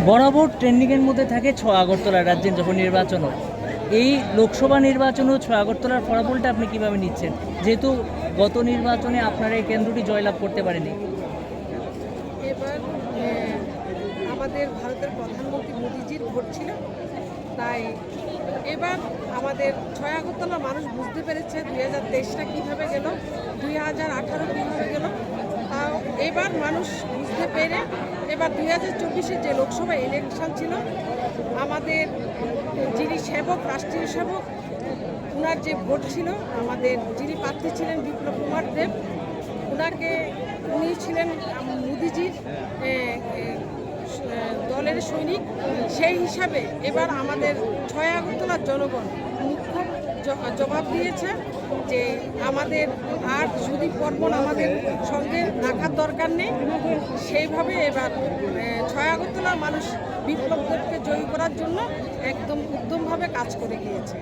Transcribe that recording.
বরাবর ট্রেন্ডিংয়ের মধ্যে থাকে ৬ আগরতলা রাজ্যে যখন নির্বাচন হয়। এই লোকসভা নির্বাচনেও ৬ আগরতলার ফলাফলটা আপনি কিভাবে নিচ্ছেন, যেহেতু গত নির্বাচনে আপনারা এই কেন্দ্রটি জয়লাভ করতে পারেনি? এবার আমাদের ভারতের প্রধানমন্ত্রী মোদিজির ভোট ছিল, তাই এবার আমাদের ৬ আগরতলার মানুষ বুঝতে পেরেছে 2023টা কীভাবে গেল, 2018 কীভাবে গেল। তাও এবার মানুষ বুঝতে পেরে এবার 2024-এর যে লোকসভা ইলেকশন ছিল, আমাদের যিনি সেবক, রাষ্ট্রীয় সেবক, ওনার যে ভোট ছিল, আমাদের যিনি প্রার্থী ছিলেন বিপ্লব কুমার দেব, উনি ছিলেন মোদিজির দলের সৈনিক। সেই হিসাবে এবার আমাদের ৬ আগরতলার জনগণ মুখ্য জবাব দিয়েছে যে আমাদের আর সুদীপ বর্মন আমাদের সঙ্গে রাখার দরকার নেই। সেইভাবে এবার ৬ আগরতলার মানুষ বিপ্লব দেবকে জয়ী করার জন্য একদম উদ্যমভাবে কাজ করে গিয়েছে।